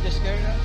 just scared us?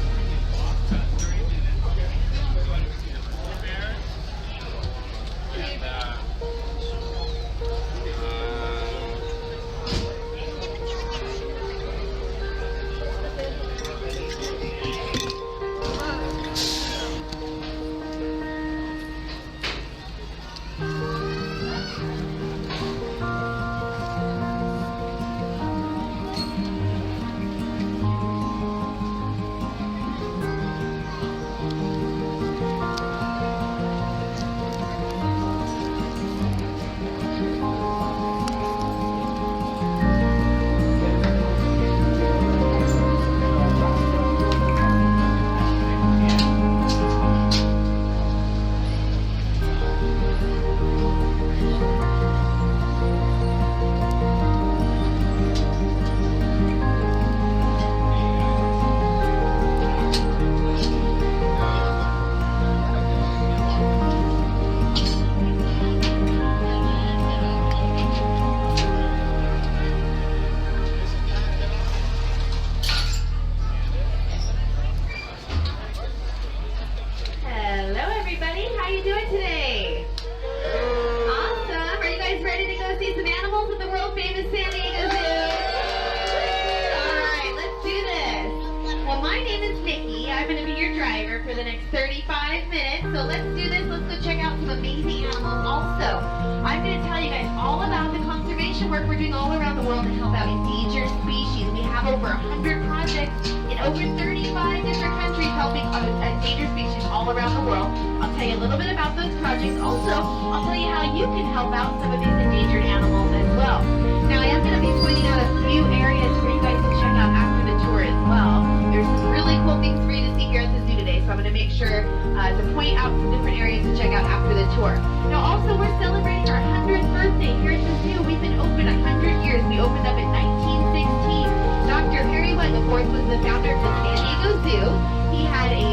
For the next 35 minutes. So let's do this. Let's go check out some amazing animals also. I'm going to tell you guys all about the conservation work we're doing all around the world to help out endangered species. We have over 100 projects in over 35 different countries helping endangered species all around the world. I'll tell you a little bit about those projects. Also, I'll tell you how you can help out some of these endangered animals as well. Now, I am going to be pointing out a few areas for you guys to check out after the tour as well. There's some really cool things for you to see here at the zoo today, so I'm going to make sure to point out some different areas to check out after the tour. Now also, we're celebrating our 100th birthday here at the zoo. We've been open 100 years. We opened up in 1916. Dr. Harry White, of course, was the founder of the San Diego Zoo. He had a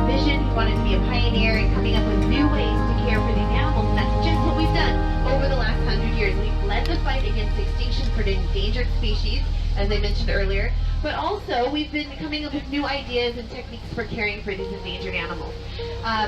vision. He wanted to be a pioneer in coming up with new ways to care for these animals, and that's just what we've done over the last 100 years. We've led the fight against extinction for endangered species, as I mentioned earlier, but also we've been coming up with new ideas and techniques for caring for these endangered animals.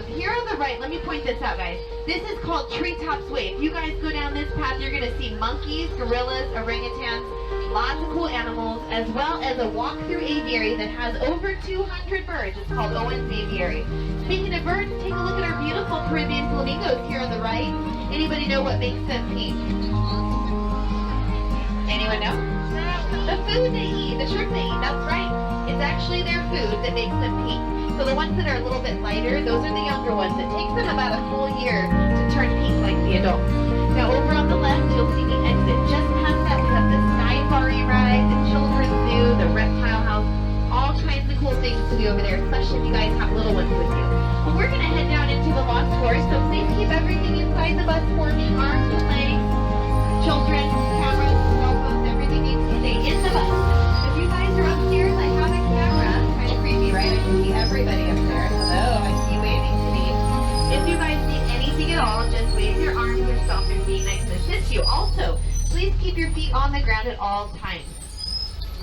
Here on the right, let me point this out, guys. This is called Treetops Way. If you guys go down this path, you're going to see monkeys, gorillas, orangutans, lots of cool animals, as well as a walk-through aviary that has over 200 birds. It's called Owen's Aviary. Speaking of birds, take a look at our beautiful Caribbean flamingos here on the right. Anybody know what makes them pink? Anyone know? The food they eat, the shrimp they eat, that's right. It's actually their food that makes them pink. So the ones that are a little bit lighter, those are the younger ones. It takes them about a full year to turn pink like the adults. Now over on the left, you'll see the exit. Just past that, we have the safari ride, the children's zoo, the reptile house, all kinds of cool things to do over there, especially if you guys have little ones with you. Well, we're going to head down into the Lost Forest, so please keep everything inside the bus for me. Arms and legs, children, cameras, cell phones, everything needs to stay in the bus. If you guys are upstairs, I have a camera. Kind of creepy, right? I can see everybody up there. Hello, I see you waving to me. If you guys need anything at all, just wave your arms or stomp your feet and I can assist you. Also, please keep your feet on the ground at all times.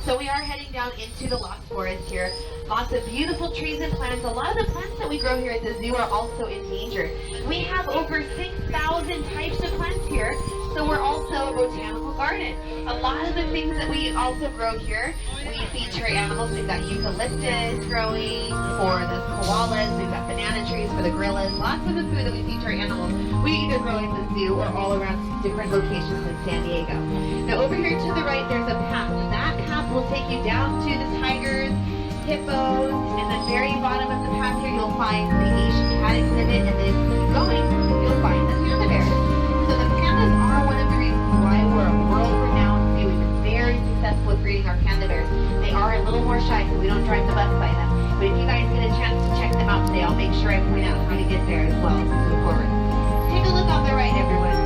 So we are heading down into the Lost Forest here. Lots of beautiful trees and plants. A lot of the plants that we grow here at the zoo are also endangered. We have over 6,000 types of plants here, so we're also a botanical garden. A lot of the things that we also grow here, we feature animals. We've got eucalyptus growing for the koalas. We've got banana trees for the gorillas. Lots of the food that we feature animals, we either grow at the zoo or all around different locations in San Diego. Now over here to the right, there's a path. That path will take you down to the tigers, hippos, and the very bottom of the path here, you'll find the Asian cat exhibit, and then if you keep going, you'll find the panda bears. So the pandas are one of the reasons why we're a world-renowned zoo. We've been very successful with breeding our panda bears. They are a little more shy, so we don't drive the bus by them. But if you guys get a chance to check them out today, I'll make sure I point out how to get there as well as we move forward. Take a look on the right, everyone.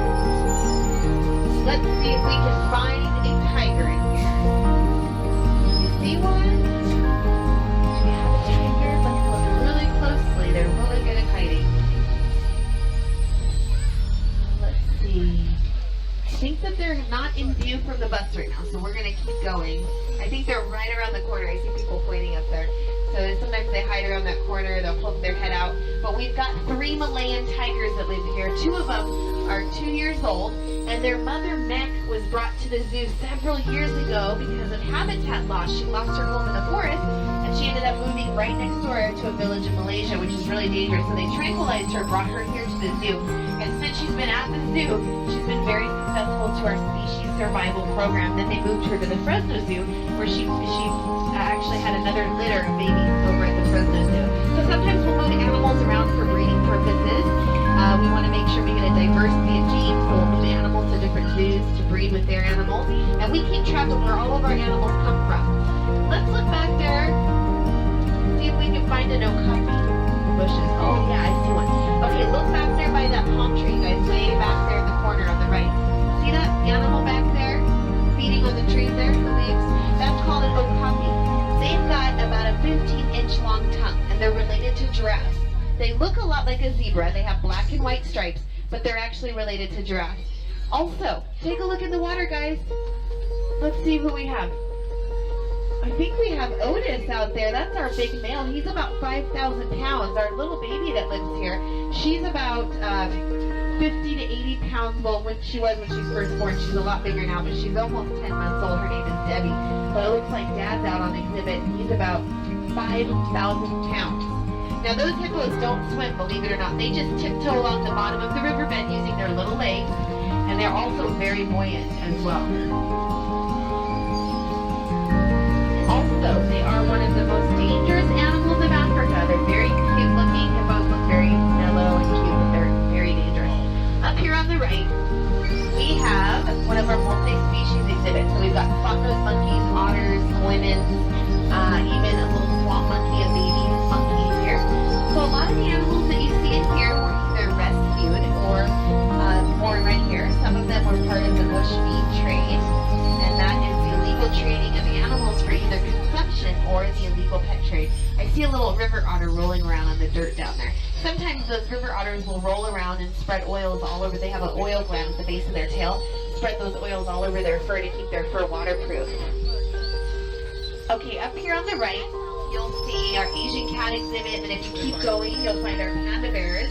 Let's see if we can find a tiger in here. You see one? We have a tiger. Let's look really closely. They're really good at hiding. Let's see. I think that they're not in view from the bus right now, so we're going to keep going. I think they're right around the corner. I see people pointing up there. So as hide around that corner, they'll poke their head out. But we've got 3 Malayan tigers that live here. 2 of them are 2 years old, and their mother Mek was brought to the zoo several years ago because of habitat loss. She lost her home in the forest, and she ended up moving right next door to a village in Malaysia, which is really dangerous. So they tranquilized her, brought her here to the zoo, and since she's been at the zoo, she's been very successful to our species survival program. Then they moved her to the Fresno Zoo, where she actually had another litter of babies over at the Fresno Zoo. So sometimes we'll move animals around for breeding purposes. We want to make sure we get a diversity of genes, so we'll move animals to different zoos to breed with their animals. And we keep track of where all of our animals come from. Let's look back there, see if we can find an okapi bushes. Oh yeah, I see one. Okay, look back there by that palm tree, guys, way back there in the corner on the right. See that animal back there, feeding on the trees there, the leaves? That's called an okapi. They've got about a 15-inch long tongue, and they're related to giraffes. They look a lot like a zebra. They have black and white stripes, but they're actually related to giraffes. Also, take a look in the water, guys. Let's see who we have. I think we have Otis out there. That's our big male. He's about 5,000 pounds. Our little baby that lives here, she's about 50 to 80 pounds. Well, when she first born, she's a lot bigger now, but she's almost 10 months old. Her name is Debbie. But it looks like Dad's out on exhibit, and he's about 5,000 pounds. Now, those hippos don't swim, believe it or not. They just tiptoe along the bottom of the riverbed using their little legs, and they're also very buoyant as well. Also, they are one of the most dangerous animals of Africa. They're very cute looking. Hippos look very mellow and cute, but they're very dangerous. Up here on the right, we have one of our multi-species exhibits. So we've got spot-nosed monkeys, otters, women, even a little swamp monkey, a baby monkey here. So a lot of the animals that you see in here were either rescued or born right here. Some of them were part of the bush feed trade, and that is the illegal trading of animals for either consumption or the illegal pet trade. I see a little river otter rolling around on the dirt down there. Sometimes those river otters will roll around and spread oils all over. They have an oil gland at the base of their tail. Spread those oils all over their fur to keep their fur waterproof. Okay, up here on the right, you'll see our Asian cat exhibit, and if you keep going, you'll find our panda bears.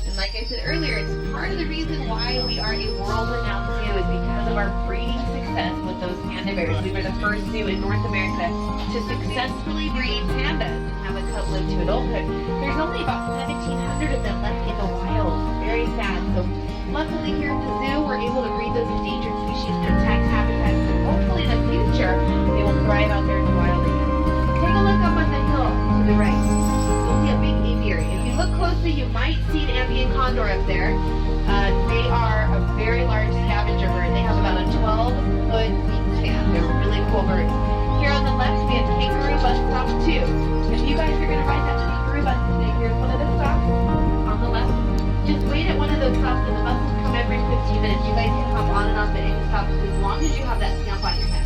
And like I said earlier, it's part of the reason why we are a world-renowned zoo is because of our breeding success with those panda bears. We were the first zoo in North America to successfully breed pandas and have a cub live to adulthood. There's only about 1,700 of them left in the wild. Very sad. So luckily here at the zoo, we're able to breed those endangered species, protect habitats, and hopefully in the future, they will thrive out there in the wild again. Take a look up on the hill to the right. You'll see a big aviary. If you look closely, you might see an Andean condor up there. They are a very large scavenger bird. They have about a 12-foot wingspan. They're really cool birds. Here on the left, we have kangaroo bus stop 2. If you guys are going to ride that kangaroo bus today, here's one of the stops on the left. Just wait at one of those stops, and the buses come every 15 minutes. You guys can hop on and off at any stop as long as you have that stamp on your head.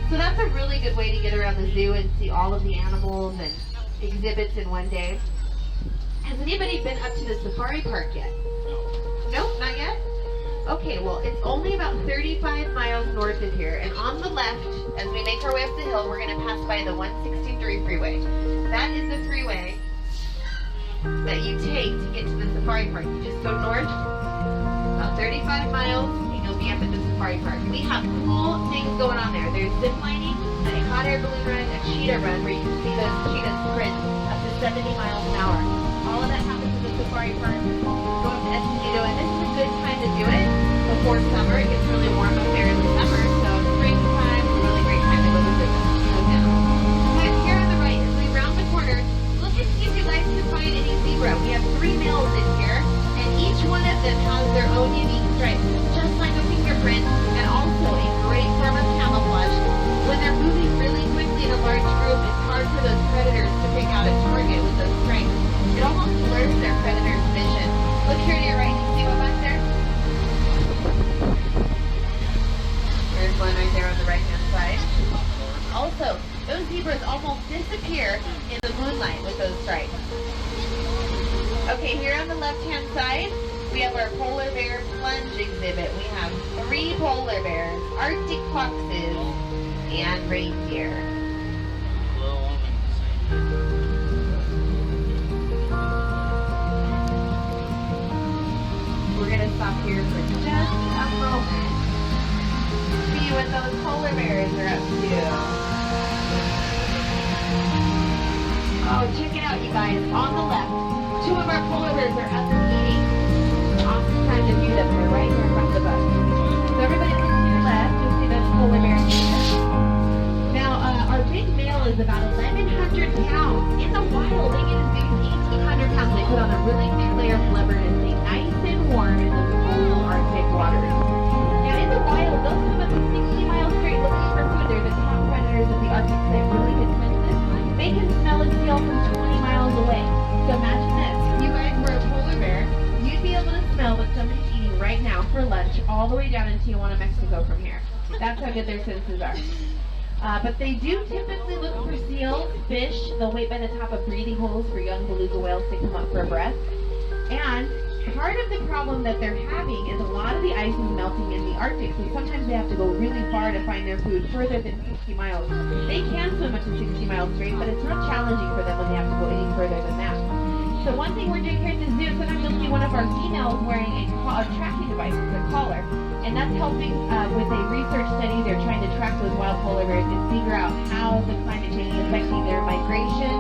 So that's a really good way to get around the zoo and see all of the animals and exhibits in one day. Has anybody been up to the safari park yet? Nope, not yet? Okay, well, it's only about 35 miles north of here, and on the left, as we make our way up the hill, we're going to pass by the 163 freeway. That is the freeway that you take to get to the safari park. You just go north, about 35 miles, and you'll be up at the safari park. We have cool things going on there. There's zip lining, a hot air balloon run, a cheetah run, where you can see those cheetahs sprint up to 70 miles an hour. All of that happens at the safari park. Go up to Escondido, and this is a good time to do it before summer. It gets really warm up there in the summer, so springtime is a really great time to go visit those animals. But here on the right, as we round the corner, look and see if you guys can find any zebra. We have 3 males in here, and each one of them has their own unique stripe, just like a fingerprint, and also a great form of camouflage. When they're moving really quickly in a large group, it's hard for those predators to pick out a target with those stripes. It almost blurs their predator's vision. Look here to your right. You see one back there? There's one right there on the right-hand side. Also, those zebras almost disappear in the moonlight with those stripes. Okay, here on the left-hand side, we have our polar bear plunge exhibit. We have 3 polar bears, Arctic foxes, and reindeer. what those polar bears are up to. Oh, check it out, you guys. On the left, two of our polar bears are up and eating. Awesome time to view them. They're right here in front of us. So everybody look to your left. You'll see those polar bears here. Now, our big male is about 1,100 pounds. In the wild, they get as big as 1,800 pounds. They put on a really thick layer of blubber to stay nice and warm in those cold Arctic waters. Now, in the wild, they'll swim up to 60 miles straight looking for food. They're the top predators of the Arctic, so they're really defensive. They can smell a seal from 20 miles away. So imagine this. If you guys were a polar bear, you'd be able to smell what somebody's eating right now for lunch all the way down in Tijuana, Mexico from here. That's how good their senses are. But they do typically look for seals, fish. They'll wait by the top of breathing holes for young beluga whales to come up for a breath. And part of the problem that they're having is a lot of the ice is melting in the Arctic, so sometimes they have to go really far to find their food, further than 60 miles. They can swim up to 60 miles straight, but it's not challenging for them when they have to go any further than that. So one thing we're doing here at the zoo, sometimes you'll see one of our females wearing a tracking device, it's a collar, and that's helping with a research study. They're trying to track those wild polar bears and figure out how the climate change is affecting their migration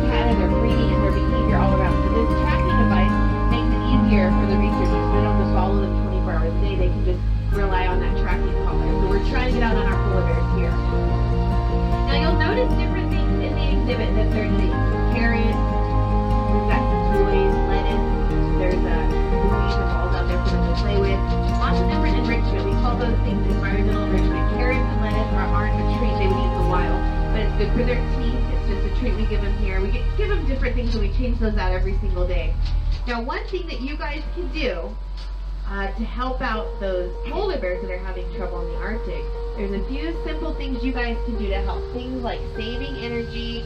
pattern, their breeding, and their behavior all around. So this tracking device makes it easier for the researchers. They don't have to follow them 24 hours a day. They can just rely on that tracking collar. So we're trying it out on our polar bears here. Now you'll notice different things in the exhibit that they're eating. Carrots, we've got some toys, lettuce, there's buoys and balls out there for them to play with. Lots of different enrichment. We call those things environmental enrichment. Carrots and lettuce aren't a treat they would eat in the wild, but it's good for their teeth. It's just a treat we give them here. We give them different things and we change those out every single day. Now one thing that you guys can do to help out those polar bears that are having trouble in the Arctic, there's a few simple things you guys can do to help. Things like saving energy,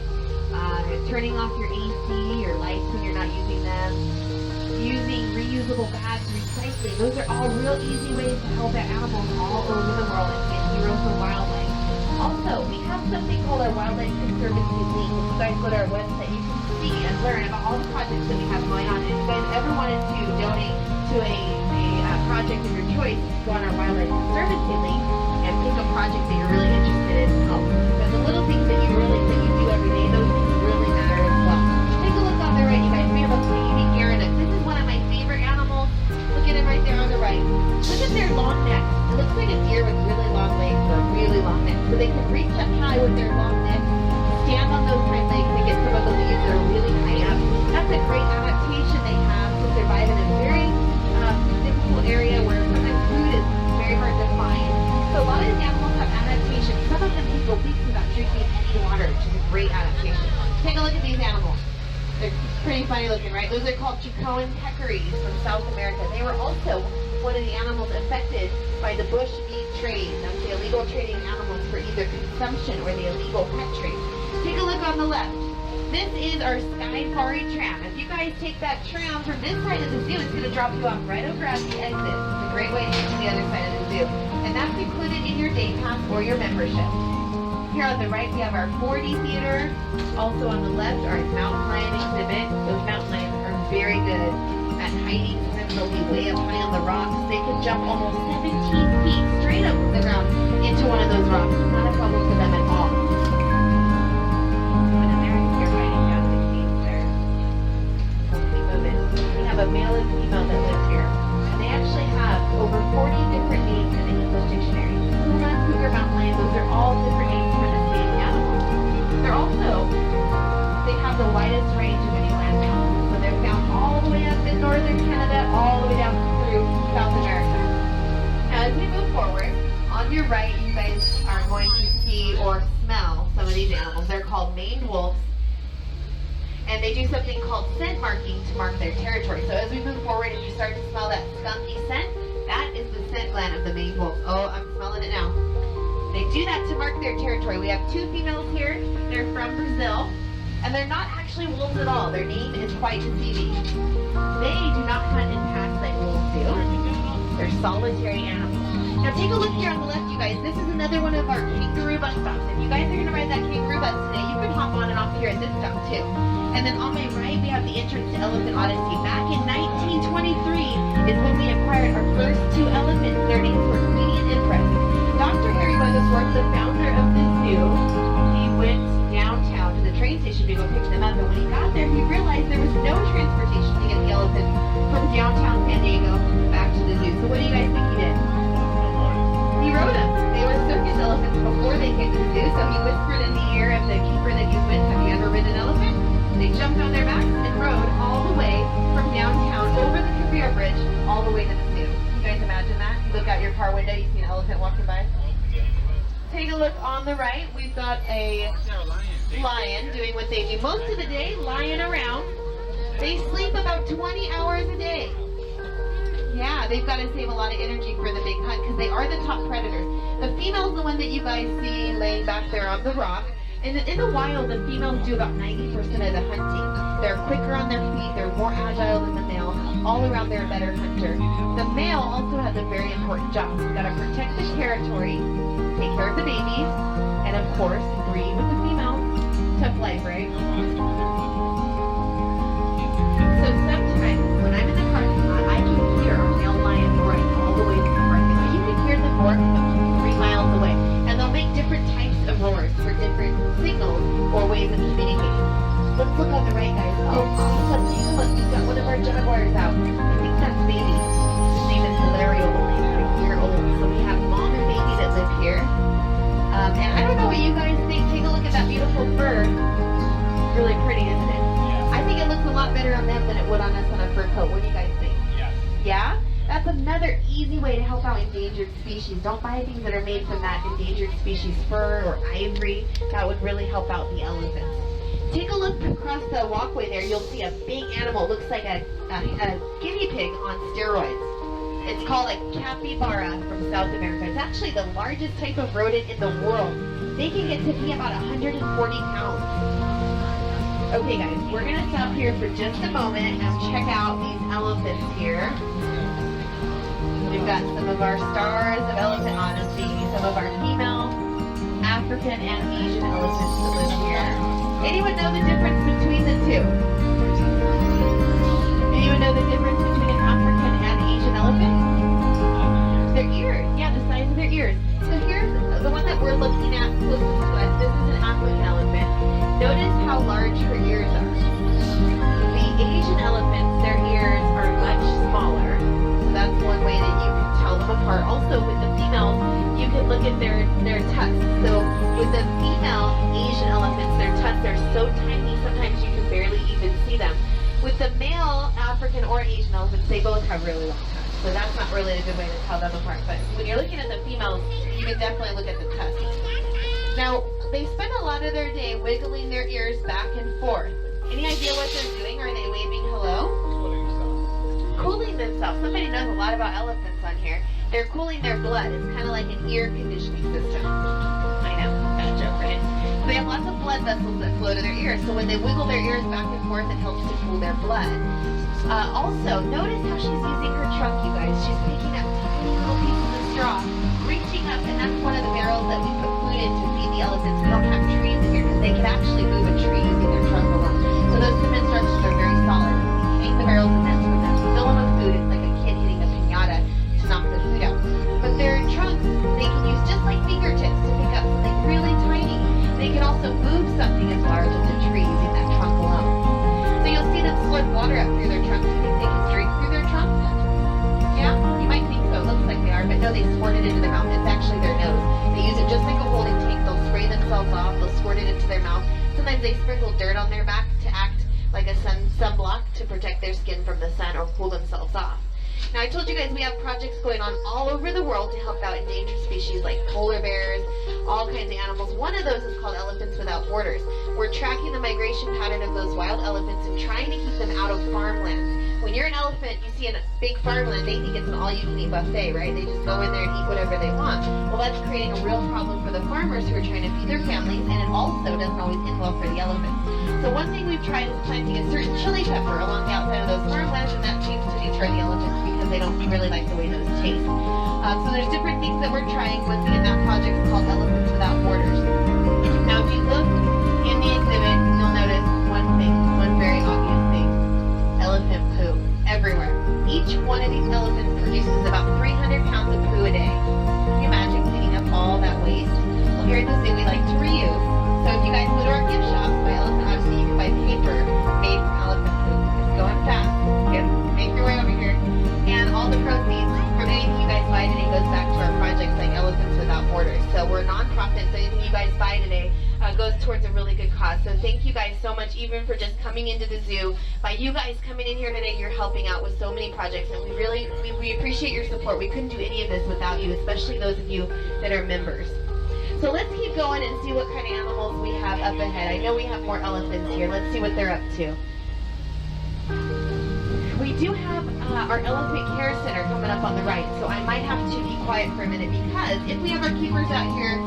turning off your AC, your lights when you're not using them, using reusable bags, recycling. Those are all real easy ways to help out animals all over the world and get heroes for wildlife. Also, we have something called our Wildlife Conservancy link. If you guys go to our website, you can see and learn about all the projects that we have going on. And if you guys ever wanted to donate to a project of your choice, go on our Wildlife Conservancy link and pick a project that you're really interested in and help. But the little things that you do every day, those things really matter as well. Take a look on the right, you guys. We have a baby gerenus. This is one of my favorite animals. Look at him right there on the right. Look at their long necks. It looks like a deer with really long legs or really long necks. So they can reach up high with their long necks, stand on those hind legs and get some of the leaves that are really high up. That's a great adaptation they have to survive in a very difficult area where sometimes food is very hard to find. So a lot of these animals have adaptations. Some of them can go weeks without drinking any water, which is a great adaptation. Take a look at these animals. They're pretty funny looking, right? Those are called Chicoan peccaries from South America. They were also one of the animals affected by the bush meat trade. That's the illegal trading animals for either consumption or the illegal pet trade. Take a look on the left. This is our Sky-Fari tram. If you guys take that tram from this side of the zoo, it's going to drop you off right over at the exit. It's a great way to get to the other side of the zoo. And that's included in your day pass or your membership. Here on the right, we have our 4D theater. Also on the left, our mountain lion exhibit. Those mountain lions are very good at hiding. Sometimes they'll be way up high on the rocks. They can jump almost 17 feet straight up from the ground into one of those rocks. It's not a problem for them at all. A male and female that live here. And they actually have over 40 different names in the English dictionary. Puma, cougar, mountain lion, those are all different names for the same animal. They have the widest range of any land mammals. So they're found all the way up in northern Canada, all the way down through South America. Now as we move forward, on your right you guys are going to see or smell some of these animals. They're called maned wolves. And they do something called scent marking to mark their territory. So as we move forward and you start to smell that skunky scent, that is the scent gland of the maned wolf. Oh, I'm smelling it now. They do that to mark their territory. We have two females here. They're from Brazil. And they're not actually wolves at all. Their name is quite deceiving. They do not hunt in packs like wolves do. They're solitary animals. Now take a look here on the left, you guys. This is another one of our kangaroo bus stops. If you guys are going to ride that kangaroo bus today, you can hop on and off here at this stop too. And then on my right, we have the entrance to Elephant Odyssey. Back in 1923 is when we acquired our first two elephants. Their names were Queenie and Empress. Dr. Harry Weathersworth, the founder of the zoo, he went downtown to the train station to go pick them up. And when he got there, he realized there was no transportation to get the elephants from downtown San Diego back to the zoo. So what do you guys think he did? He rode them. They were circus elephants before they came to the zoo, so he whispered in the ear of the keeper that he's with, have you ever ridden an elephant? They jumped on their backs and rode all the way from downtown over the Cabrillo Bridge all the way to the zoo. You guys imagine that? You look out your car window, you see an elephant walking by. Take a look on the right. We've got a lion doing what they do most of the day, lying around. They sleep about 20 hours a day. Yeah, they've got to save a lot of energy for the big hunt because they are the top predators. The female's the one that you guys see laying back there on the rock. And in the wild, the females do about 90% of the hunting. They're quicker on their feet, they're more agile than the male. All around, they're a better hunter. The male also has a very important job. He's got to protect the territory, take care of the babies, and of course, breed with the females. Tough life, right? So sometimes, when I'm in the parking lot, I can hear a male lion roaring all the way to the parking lot. You can hear them roar from 3 miles away. And they'll make different types of roars for different signals or ways of communicating. Let's look on the right, guys. Oh, awesome. Take a look. We've got one of our jaguars out. I think that's baby. His name is Hilario, only about a year old. So we have mom and baby that live here. And I don't know what you guys think. Take a look at that beautiful fur. Really pretty, isn't it? Yeah. I think it looks a lot better on them than it would on us on a fur coat. What do you guys think? Yes. Yeah? That's another easy way to help out endangered species. Don't buy things that are made from that endangered species fur or ivory. That would really help out the elephants. Take a look across the walkway there. You'll see a big animal. It looks like a guinea pig on steroids. It's called a capybara from South America. It's actually the largest type of rodent in the world. They can get to be about 140 pounds. Okay guys, we're going to stop here for just a moment and check out these elephants here. We've got some of our stars of Elephant Odyssey, some of our female African and Asian elephants that live here. Anyone know the difference between the two? Anyone know the difference between an African and Asian elephant? Their ears, yeah, the size of their ears. So here's the one that we're looking at closest to us. This is an African elephant. Notice how large her ears are. The Asian elephants, their ears are much smaller. That's one way that you can tell them apart. Also, with the females, you can look at their tusks. So with the female Asian elephants, their tusks are so tiny, sometimes you can barely even see them. With the male African or Asian elephants, they both have really long tusks. So that's not really a good way to tell them apart. But when you're looking at the females, you can definitely look at the tusks. Now, they spend a lot of their day wiggling their ears back and forth. Any idea what they're doing? Are they waving hello? Cooling themselves. Somebody knows a lot about elephants on here. They're cooling their blood. It's kind of like an ear conditioning system. I know, kind of joke, right? So they have lots of blood vessels that flow to their ears. So when they wiggle their ears back and forth, it helps to cool their blood. Also, notice how she's using her trunk, you guys. She's picking up tiny little pieces of straw, reaching up, and that's one of the barrels that we put food in to feed the elephants. We don't have trees in here because they can actually move a tree using their trunk alone. So those cement structures are very solid. We hang the barrels in them with them. Fill them with food. It's like a kid hitting a piñata to knock the food out. But their trunks, they can use just like fingertips to pick up something really tiny. They can also move something as large as a tree using that trunk alone. So you'll see them slurp water up through their trunk. Do you think they can drink through their trunk? Yeah? You might think so. It looks like they are. But no, they squirt it into their mouth. It's actually their nose. They use it just like a holding tank. They'll spray themselves off. They'll squirt it into their mouth. Sometimes they sprinkle dirt on their back to act like a sunblock to protect their skin from the sun or cool themselves off. Now I told you guys we have projects going on all over the world to help out endangered species like polar bears, all kinds of animals. One of those is called Elephants Without Borders. We're tracking the migration pattern of those wild elephants and trying to keep them out of farmlands. When you're an elephant, you see a big farmland, they think it's an all-you-can-eat buffet, right? They just go in there and eat whatever they want. Well, that's creating a real problem for the farmers who are trying to feed their families, and in also doesn't always end well for the elephants. So one thing we've tried is planting a certain chili pepper along the outside of those farmlands, and that seems to deter the elephants because they don't really like the way those taste. So there's different things that we're trying. Once again, that project is called Elephants Without Borders. Now, if you look in the exhibit, you'll notice one thing, one very obvious thing: elephant poo everywhere. Each one of these elephants produces about 300 pounds of poo a day. Can you imagine cleaning up all that waste? Well, here at the zoo, we like to reuse. So if you guys go to our gift shop, by Elephant Odyssey, you can buy paper made from elephant poo. It's going fast. You can make your way over here. And all the proceeds from anything you guys buy today goes back to our projects like Elephants Without Borders. So we're a non-profit, so anything you guys buy today goes towards a really good cause. So thank you guys so much, even for just coming into the zoo. By you guys coming in here today, you're helping out with so many projects, and we appreciate your support. We couldn't do any of this without you, especially those of you that are members. So let's keep going and see what kind of animals we have up ahead. I know we have more elephants here. Let's see what they're up to. We do have our elephant care center coming up on the right, so I might have to be quiet for a minute, because if we have our keepers out here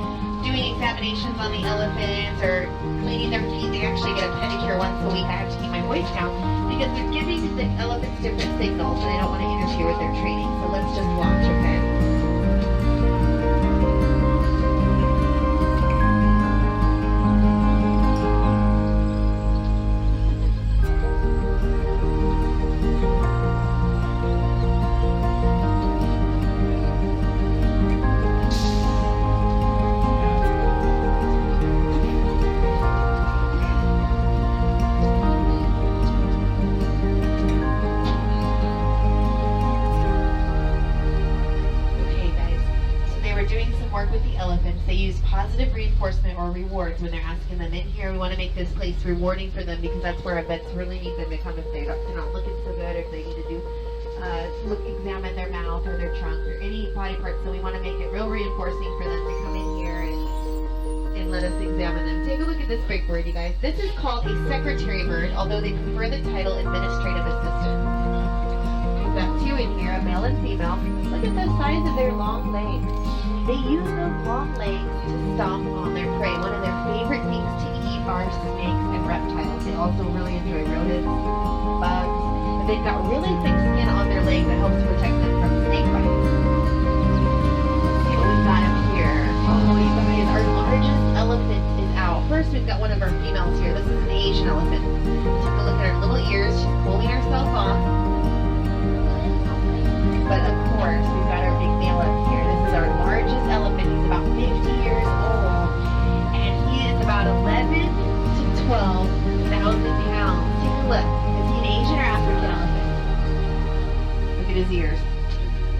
doing examinations on the elephants or cleaning their teeth, they actually get a pedicure once a week. I have to keep my voice down because they're giving the elephants different signals and I don't want to interfere with their training. So let's just watch, okay? Or rewards when they're asking them in here. We want to make this place rewarding for them because that's where our vets really need them to come if they're not looking so good, or if they need to do examine their mouth or their trunk or any body part. So we want to make it real reinforcing for them to come in here and let us examine them. Take a look at this big bird, you guys. This is called a secretary bird, although they prefer the title administrative assistant. We've got two in here, a male and female. Look at the size of their long legs. They use those long legs to stomp on their prey. One of their favorite things to eat are snakes and reptiles. They also really enjoy rodents, bugs, but they've got really thick skin on their legs that helps protect them from snake bites. Let's see what we've got up here. Oh, you guys, our largest elephant is out. First, we've got one of our females here. This is an Asian elephant. Take a look at her little ears. She's pulling herself off. But of course, we've got our big male up here. This is our largest elephant. He's about 50 years old, and he is about 11 to 12,000 pounds. Take a look. Is he an Asian or African elephant? Look at his ears.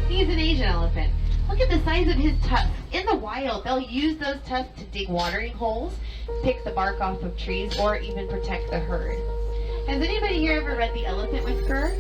He's an Asian elephant. Look at the size of his tusks. In the wild, they'll use those tusks to dig watering holes, pick the bark off of trees, or even protect the herd. Has anybody here ever read The Elephant Whisperer?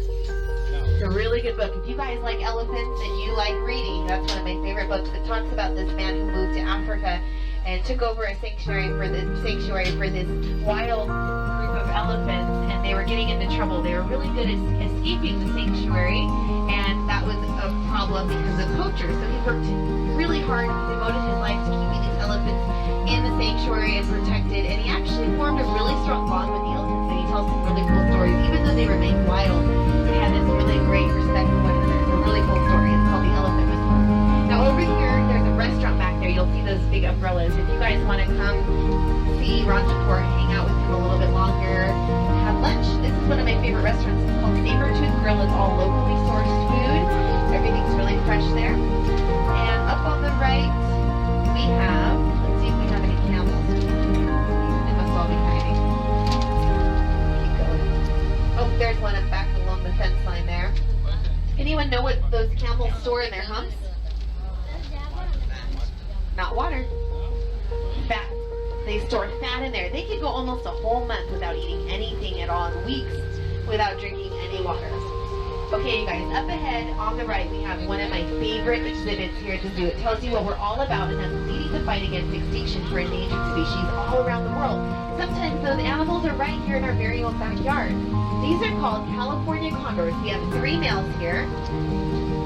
It's a really good book. If you guys like elephants and you like reading, that's one of my favorite books. It talks about this man who moved to Africa and took over a sanctuary for this wild group of elephants, and they were getting into trouble. They were really good at escaping the sanctuary, and that was a problem because of poachers. So he worked really hard. He devoted his life to keeping these elephants in the sanctuary and protected, and he actually formed a really strong bond with the elephants, and he tells some really cool stories. Even though they remained wild, they had this really great respect for one another. It's a really cool story. It's called The Elephant Whisperer. Now over here, there's a restaurant back there. You'll see those big umbrellas. If you guys want to come see Ranjapur, hang out with him a little bit longer, have lunch, this is one of my favorite restaurants. It's called Sabertooth Grill. It's all locally sourced food. Everything's really fresh there. And up on the right, we have, let's see if we have any camels. They must all be hiding. Keep going. Oh, there's one up back along the fence line there. Anyone know what those camels store in their humps? Not water. Fat. They store fat in there. They could go almost a whole month without eating anything at all, and weeks without drinking any water. Okay, you guys, up ahead on the right, we have one of my favorite exhibits here at the zoo. It tells you what we're all about, and that's leading the fight against extinction for endangered species all around the world. Sometimes those animals are right here in our very own backyard. These are called California condors. We have 3 males here.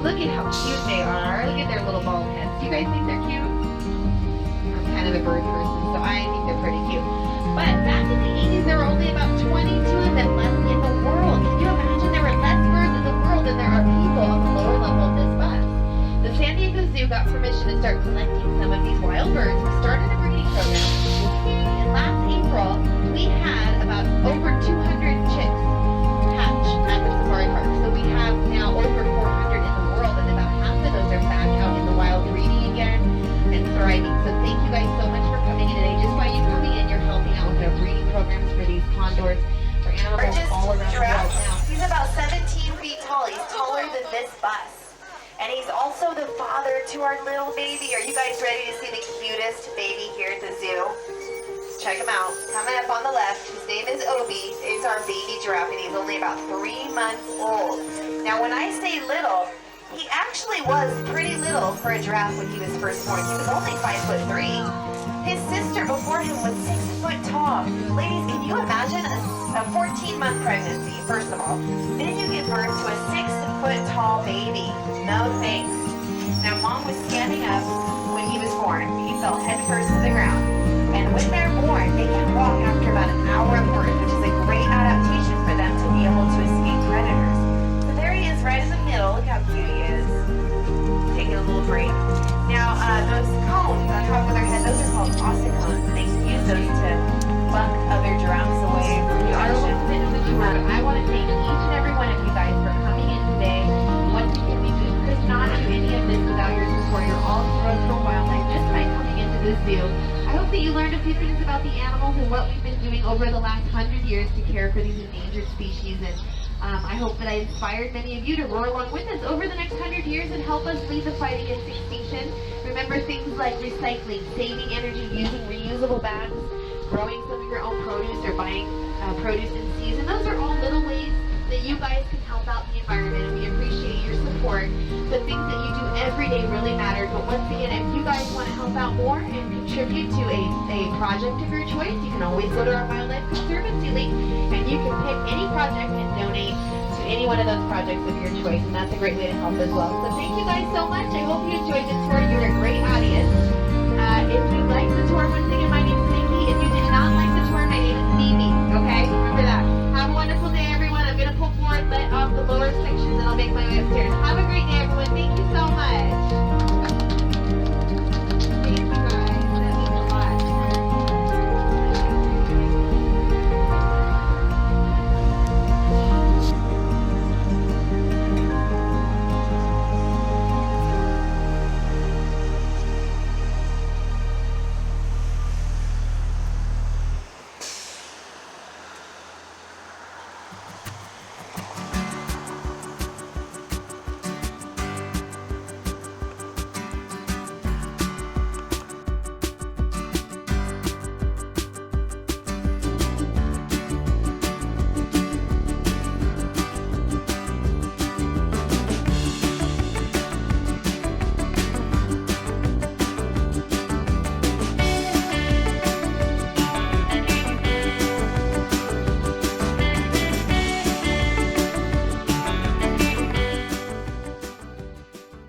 Look at how cute they are. Look at their little bald heads. Do you guys think they're cute? I'm kind of a bird person, so I think they're pretty cute. coyotes, condors, or animals all around the world now. He's about 17 feet tall. He's taller than this bus. And he's also the father to our little baby. Are you guys ready to see the cutest baby here at the zoo? Check him out. Coming up on the left, his name is Obi. He's our baby giraffe, and he's only about 3 months old. Now, when I say little, he actually was pretty little for a giraffe when he was first born. He was only 5'3". His sister before him was 6 foot tall. Ladies, can you imagine a 14-month pregnancy, first of all? Then you give birth to a 6 foot tall baby. No thanks. Now, mom was standing up when he was born. He fell head first to the ground. And when they're born, they can walk after about an hour of birth, which is a great adaptation for them to be able to escape predators. So there he is right in the middle. Look how cute he is. Taking a little break. Now, those cones on top of their head, those are called ossicones, and they use those to buck other giraffes away from the ocean. I want to thank each and every one of you guys for coming in today. Once again, we could not do any of this without your support. You're all heroes for wildlife just by coming into the zoo. I hope that you learned a few things about the animals and what we've been doing over the last 100 years to care for these endangered species. And I hope that I inspired many of you to roar along with us over the next 100 years and help us lead the fight against extinction. Remember things like recycling, saving energy, using reusable bags, growing some of your own produce, or buying produce in season. Those are all little ways that you guys can help out the environment, and we appreciate your support. The things that you do every day really matter, but once again, if you guys want to help out more and contribute to a project of your choice, you can always go to our Wildlife Conservancy link, and you can pick any project and donate to any one of those projects of your choice, and that's a great way to help as well. So thank you guys so much. I hope you enjoyed the tour. You're a great audience. If you like the tour, once again, my name